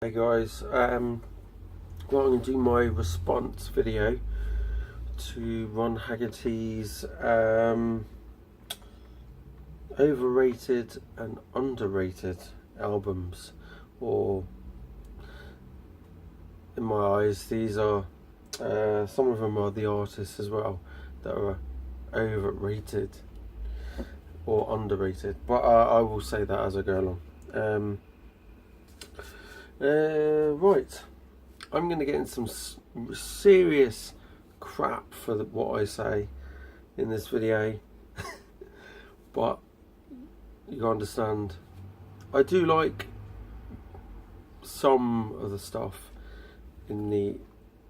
Hey guys, I'm going to do my response video to Ron Haggerty's overrated and underrated albums, or in my eyes these are some of them are the artists as well that are overrated or underrated, but I will say that as I go along. Right, I'm going to get in some serious crap for what I say in this video, but you can understand I do like some of the stuff in the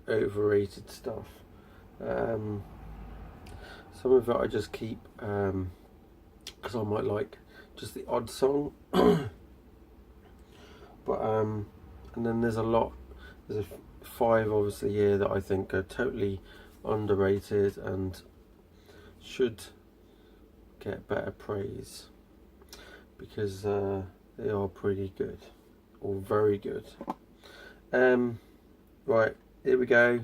overrated stuff. Some of it I just keep because I might like just the odd song. But and then there's there's 5 obviously here that I think are totally underrated and should get better praise because they are pretty good or very good. Right, here we go.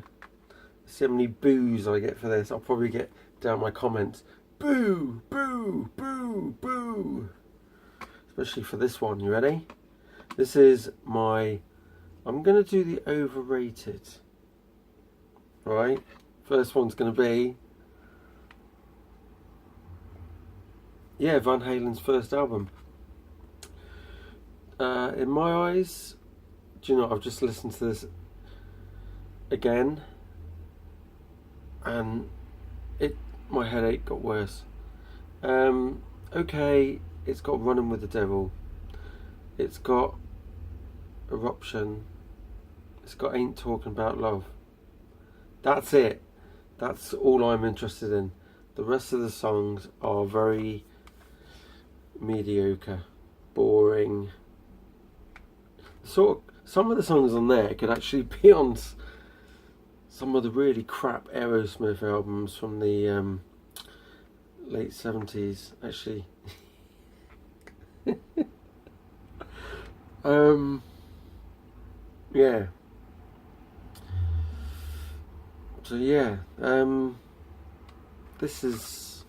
See how many boos I get for this. I'll probably get down my comments, boo, boo, boo, boo, especially for this one. You ready? This is I'm going to do the overrated. Right? First one's going to be, Van Halen's first album. In my eyes, do you know, I've just listened to this again and my headache got worse. Okay, it's got Running with the Devil. It's got Eruption. It's got Ain't Talking About Love. That's it. That's all I'm interested in. The rest of the songs are very mediocre, boring. Some of the songs on there could actually be on some of the really crap Aerosmith albums from the late 70s, actually. Yeah. So yeah, this is,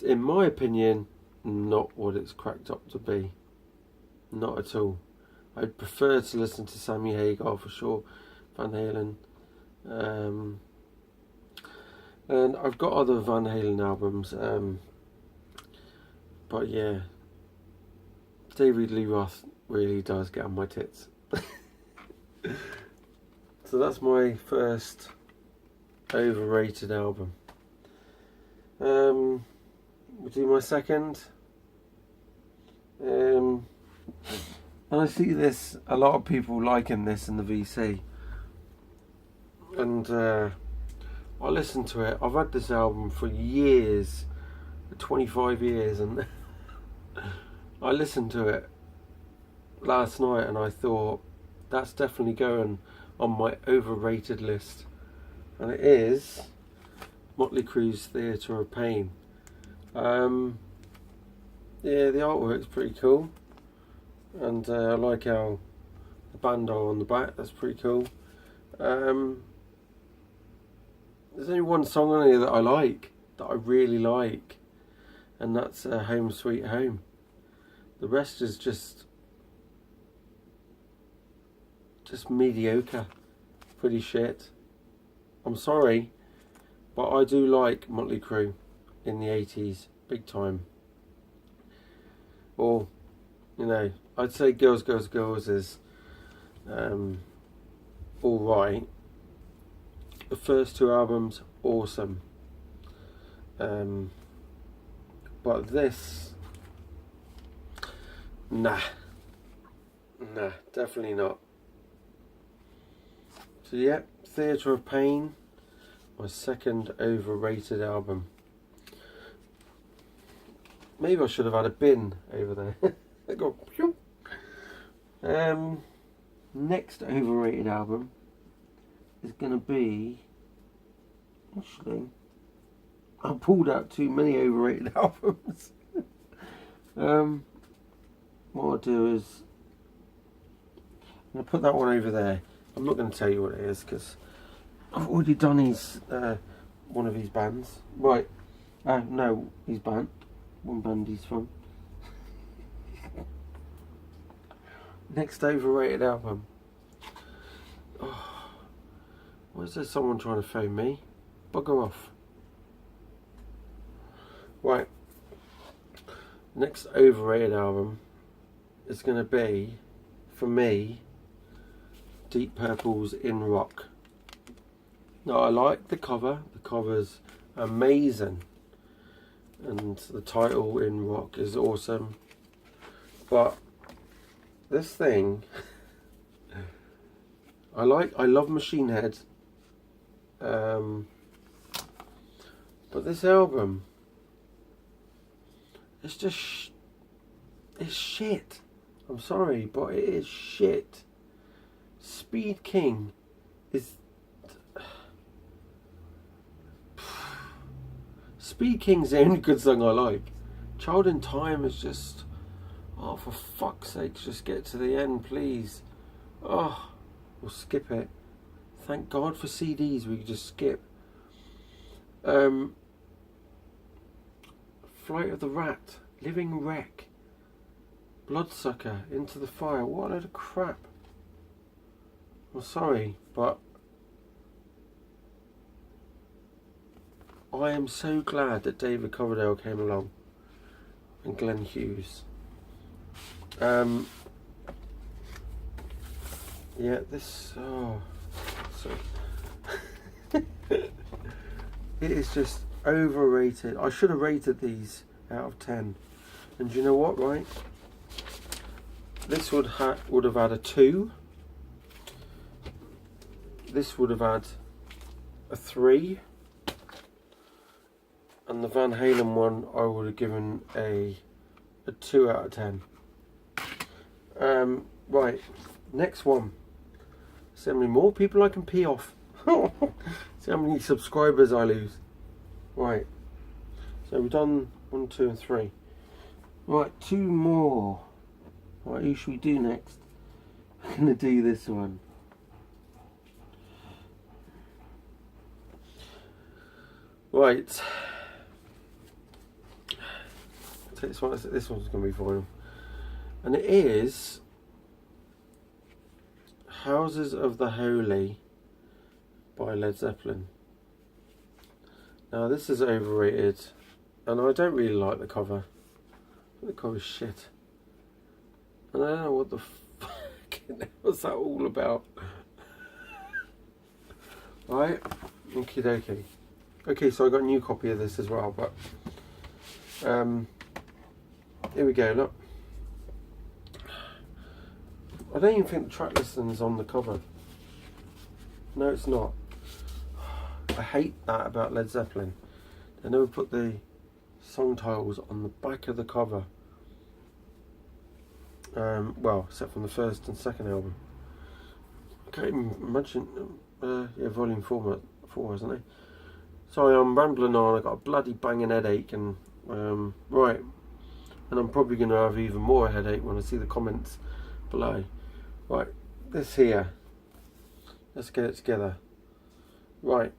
in my opinion, not what it's cracked up to be. Not at all. I'd prefer to listen to Sammy Hagar for sure, Van Halen. And I've got other Van Halen albums, but yeah, David Lee Roth really does get on my tits. So that's my first overrated album. We'll do my second. And I see this, a lot of people liking this in the VC. And I listened to it. I've had this album for years, 25 years, and I listened to it last night and I thought that's definitely going on my overrated list, and it is Motley Crue's Theatre of Pain. Yeah, the artwork's pretty cool, and I like how the band are on the back. That's pretty cool. There's only one song on here that I like, that I really like, and that's Home Sweet Home. The rest is just mediocre, pretty shit. I'm sorry, but I do like Motley Crue in the 80s, big time. Or, you know, I'd say Girls, Girls, Girls is alright. The first 2 albums, awesome. But this, nah, definitely not. So yeah, Theatre of Pain, my second overrated album. Maybe I should have had a bin over there. I got pew. Next overrated album is gonna be, actually, I pulled out too many overrated albums. What I'll do is going to put that one over there. I'm not going to tell you what it is because I've already done his one of his bands. Right. No, his band. One band he's from. Next overrated album. Oh, why is there someone trying to phone me? Bugger off. Right. Next overrated album is going to be, for me, Deep Purple's In Rock. Now, I like the cover. The cover's amazing. And the title In Rock is awesome. But this thing, I love Machine Head. But this album, it's just, it's shit. I'm sorry, but it is shit. Speed King is... Speed King's the only good song I like. Child in Time is just... Oh, for fuck's sake, just get to the end, please. Oh, we'll skip it. Thank God for CDs we could just skip. Flight of the Rat, Living Wreck, Bloodsucker, Into the Fire. What a load of crap. I'm sorry, but I am so glad that David Coverdale came along and Glenn Hughes. Yeah, this... Oh, sorry. It is just overrated. I should have rated these out of 10. And do you know what, right? This would have had a 2. This would have had a 3. And the Van Halen one I would have given a 2 out of 10. Right, next one. See how many more people I can pee off. See how many subscribers I lose. Right, so we've done 1, 2 and 3. Right, 2 more. Right, who should we do next? I'm going to do this one. Right. Take this one. This one's going to be final. And it is Houses of the Holy by Led Zeppelin. Now this is overrated and I don't really like the cover. The cover's shit. And I don't know what the fuck was that all about. Right? Okie dokie. Okay, so I got a new copy of this as well, but here we go, look. I don't even think the track listing is on the cover. No, it's not. I hate that about Led Zeppelin. They never put the song titles on the back of the cover. Well, except from the first and second album. I can't even imagine. Yeah, volume 4, isn't it? Sorry, I'm rambling on. I got a bloody banging headache, and right. And I'm probably going to have even more headache when I see the comments below. Right, this here. Let's get it together. Right.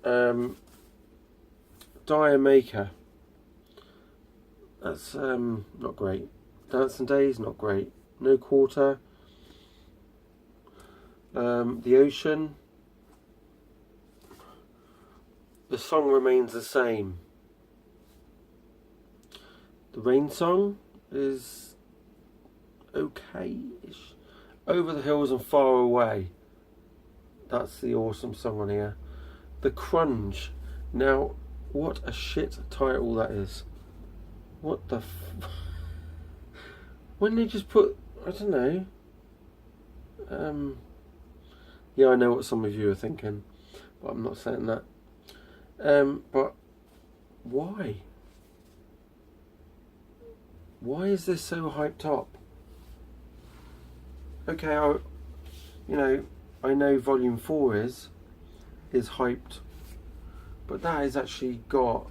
Dire Maker. That's not great. Dancing Days, not great. No Quarter. The Ocean. The song remains the same. The Rain Song is okay-ish. Over the Hills and Far Away. That's the awesome song on here. The Crunge. Now, what a shit title that is. What the when they just put, I don't know. Yeah, I know what some of you are thinking, but I'm not saying that. But why? Why is this so hyped up? Okay, I know Volume 4 is hyped, but that has actually got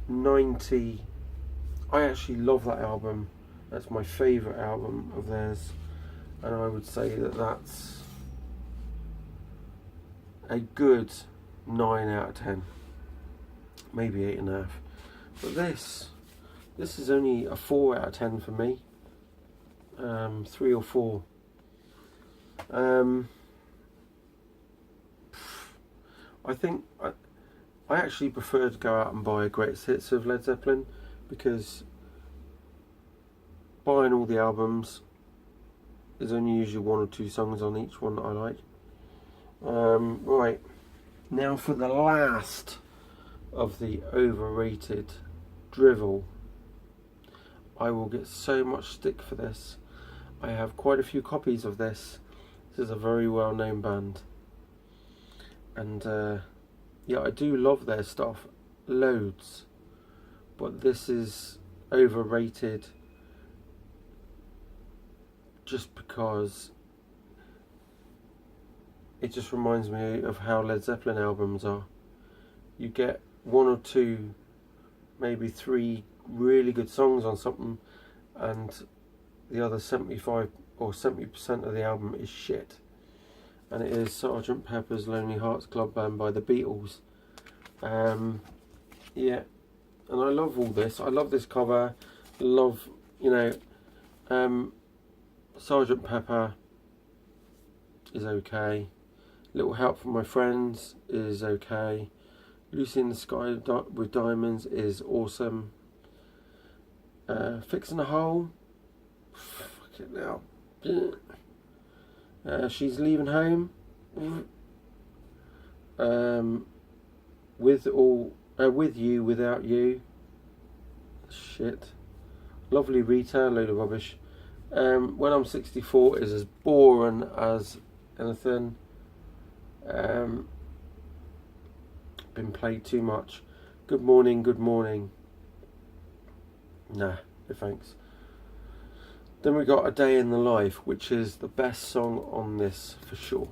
90. I actually love that album. That's my favourite album of theirs. and I would say that that's a good 9 out of 10, maybe 8.5. But this is only a 4 out of 10 for me. 3 or 4. I think I actually prefer to go out and buy greatest hits of Led Zeppelin, because buying all the albums, there's only usually 1 or 2 songs on each one that I like. Right, now for the last of the overrated drivel. I will get so much stick for this. I have quite a few copies of this. This is a very well known band, and yeah, I do love their stuff loads, but this is overrated just because it just reminds me of how Led Zeppelin albums are. You get 1 or 2, maybe 3 really good songs on something, and the other 75 or 70% of the album is shit. And it is Sgt. Pepper's Lonely Hearts Club Band by the Beatles. Yeah, and I love all this. I love this cover. Love, you know, Sgt. Pepper is okay. Little Help from My Friends is okay. Lucy in the Sky with Diamonds is awesome. Fixing a Hole, fuck it now. She's Leaving Home. With You, Without You. Shit. Lovely Rita, load of rubbish. When I'm 64 is as boring as anything. Been played too much. Good Morning, Good Morning. Nah, no thanks. Then we got A Day in the Life, which is the best song on this for sure.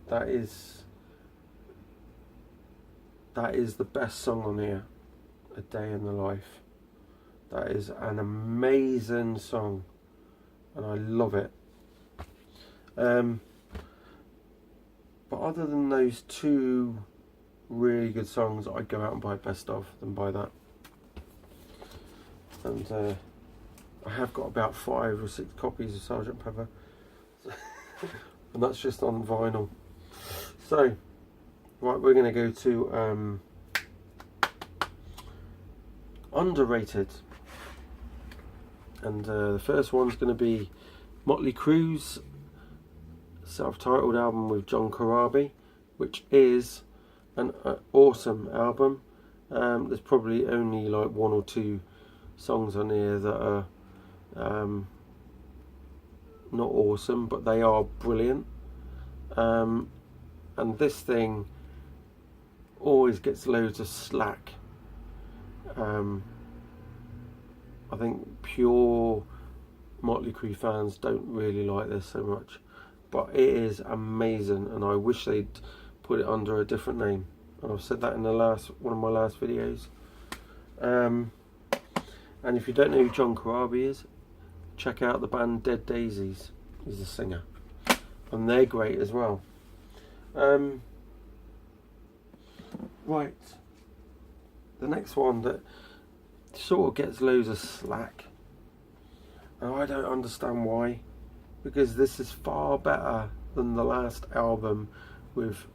That is the best song on here. A Day in the Life. That is an amazing song, and I love it. But other than those 2 really good songs, I'd go out and buy best of than buy that. And I have got about 5 or 6 copies of Sgt. Pepper, and that's just on vinyl. So, right, we're going to go to underrated, and the first one's going to be Motley Crue's self-titled album with John Corabi, which is an awesome album. There's probably only like 1 or 2 songs on here that are not awesome, but they are brilliant. And this thing always gets loads of slack. I think pure Motley Crue fans don't really like this so much, but it is amazing, and I wish they'd put it under a different name. And I've said that in one of my last videos. And if you don't know who John Corabi is, check out the band Dead Daisies. He's the singer, and they're great as well. Right, the next one that sort of gets loads of slack, and I don't understand why, because this is far better than the last album with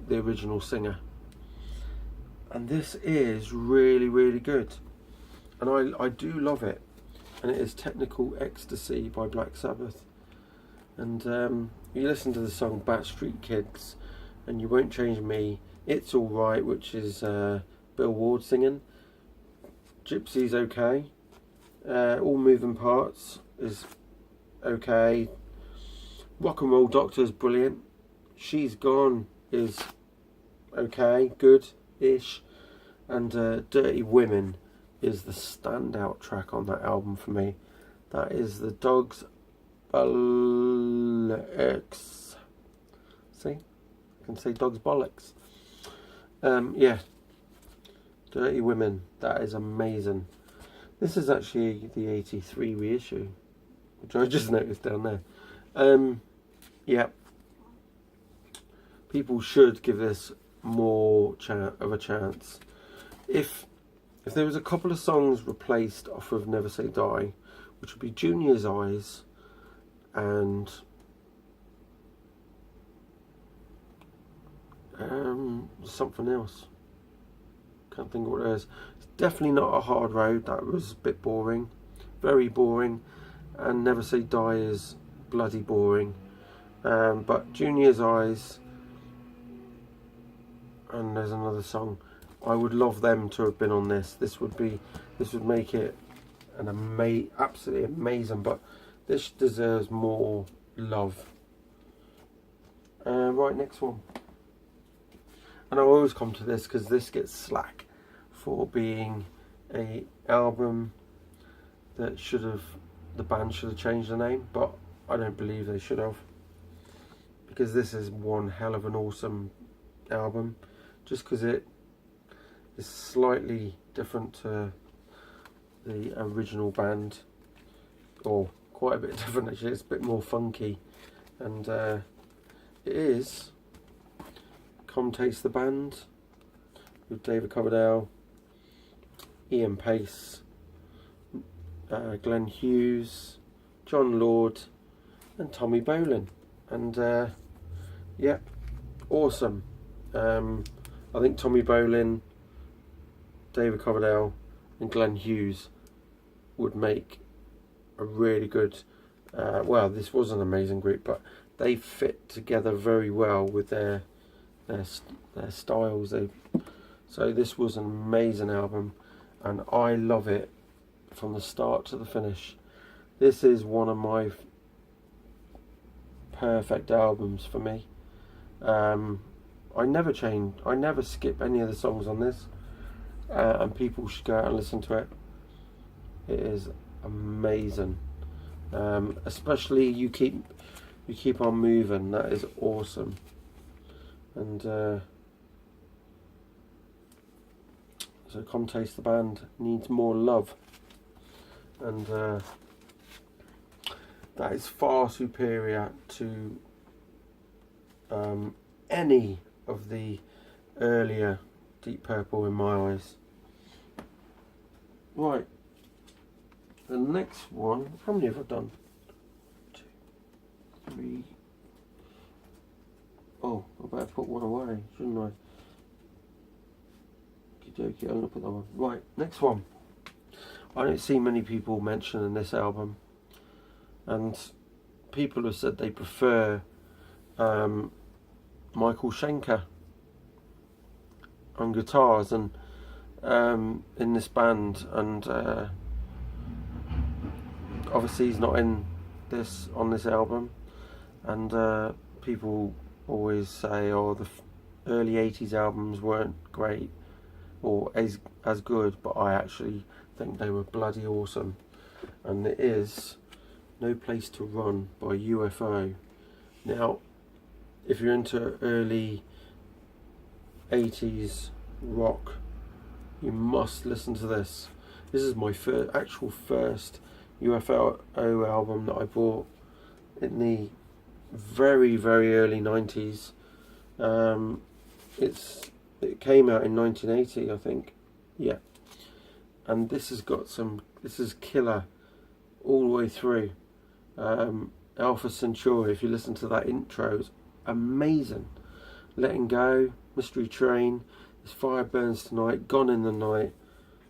the original singer, and this is really, really good, and I do love it. And it is Technical Ecstasy by Black Sabbath. And you listen to the song Backstreet Kids and You Won't Change Me, It's Alright, which is Bill Ward singing. Gypsy's okay. All Moving Parts is okay. Rock and Roll Doctor is brilliant. She's Gone is okay, good-ish. And Dirty Women is the standout track on that album for me. That is the Dogs Bollocks. See? I can say Dogs Bollocks. Yeah. Dirty Women. That is amazing. This is actually the 83 reissue, which I just noticed down there. Yeah, people should give this more of a chance. If there was a couple of songs replaced off of Never Say Die, which would be Junior's Eyes and something else. Can't think of what it is. It's definitely not A Hard Road. That was a bit boring, very boring, and Never Say Die is bloody boring. But Junior's Eyes, and there's another song. I would love them to have been on this. This would make it an absolutely amazing. But this deserves more love. Right, next one. And I always come to this because this gets slack for being a album that the band should have changed the name, but I don't believe they should have, because this is one hell of an awesome album, just because it is slightly different to the original band, or quite a bit different actually. It's a bit more funky, and it is Come Taste the Band with David Coverdale, Ian Pace, Glenn Hughes, John Lord and Tommy Bolin, and yeah, awesome. I think Tommy Bolin, David Coverdale and Glenn Hughes would make a really good, well, this was an amazing group, but they fit together very well with their styles. So this was an amazing album, and I love it from the start to the finish. This is one of my perfect albums for me. I never skip any of the songs on this, and people should go out and listen to it. It is amazing, especially you keep on moving. That is awesome. And so Come Taste the Band needs more love, and that is far superior to any of the earlier Deep Purple in my eyes. Right, the next one, how many have I done? 2, 3. Oh, I better put one away, shouldn't I? Okey-dokey, I'm going to put that one. Right, next one. I don't see many people mentioning this album, and people have said they prefer Michael Schenker on guitars and in this band, and obviously he's not on this album, and people always say, oh, the early 80s albums weren't great or as good, but I actually think they were bloody awesome. And it is No Place to Run by UFO. Now, if you're into early 80s rock, you must listen to this. This is my actual first UFO album that I bought in the very, very early 90s. It came out in 1980, I think. Yeah. And this is killer all the way through. Alpha Centauri, if you listen to that intro, it's amazing. Letting Go, Mystery Train, This Fire Burns Tonight, Gone in the Night,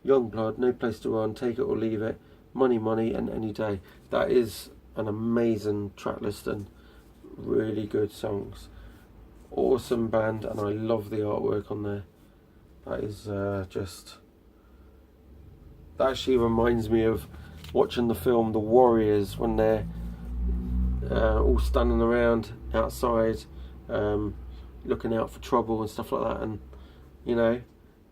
Young Blood, No Place to Run, Take It or Leave It, Money Money and Any Day. That is an amazing track listing. Really good songs. Awesome band, and I love the artwork on there. That is that actually reminds me of watching the film The Warriors, when they're all standing around outside looking out for trouble and stuff like that, and you know,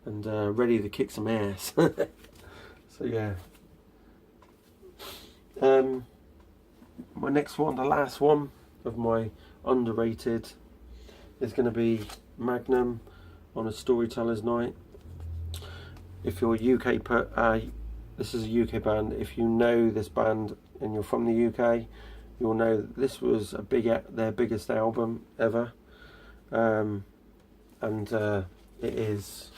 and ready to kick some ass. So yeah. My next one, the last one of my underrated, is going to be Magnum on A Storyteller's Night. If you're UK, this is a UK band. If you know this band and you're from the UK, you'll know that this was their biggest album ever, and it is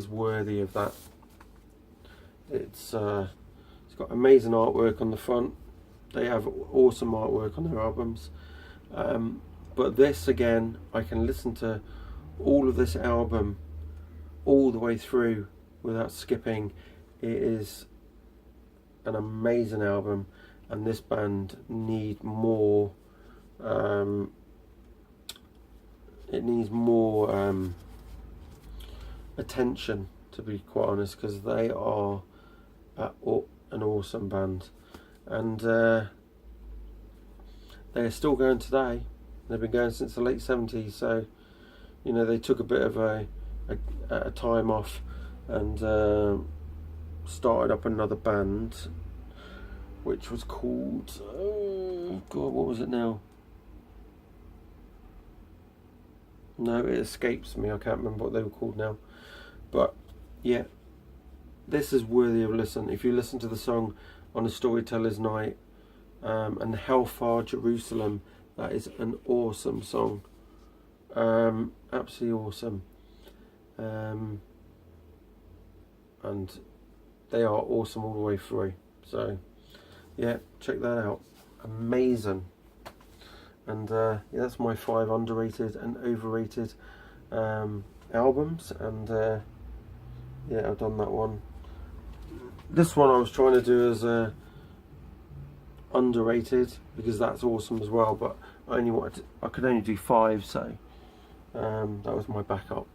worthy of that. It's got amazing artwork on the front. They have awesome artwork on their albums, but this, again, I can listen to all of this album all the way through without skipping. It is an amazing album, and this band need more. It needs more attention, to be quite honest, because they are an awesome band, and they're still going today. They've been going since the late 70s, so you know, they took a bit of a time off and started up another band, which was called, oh god, what was it now? No, it escapes me. I can't remember what they were called now. But yeah, this is worthy of listen. If you listen to the song On a Storyteller's Night and Hellfire Jerusalem, that is an awesome song. Absolutely awesome. And they are awesome all the way through. So yeah, check that out. Amazing. And yeah, that's my 5 underrated and overrated albums. And yeah, I've done that one. This one I was trying to do as underrated, because that's awesome as well, but I could only do 5, so that was my backup.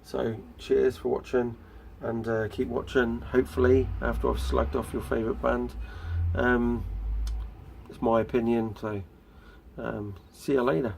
So cheers for watching, and keep watching. Hopefully, after I've slugged off your favourite band, it's my opinion, so see you later.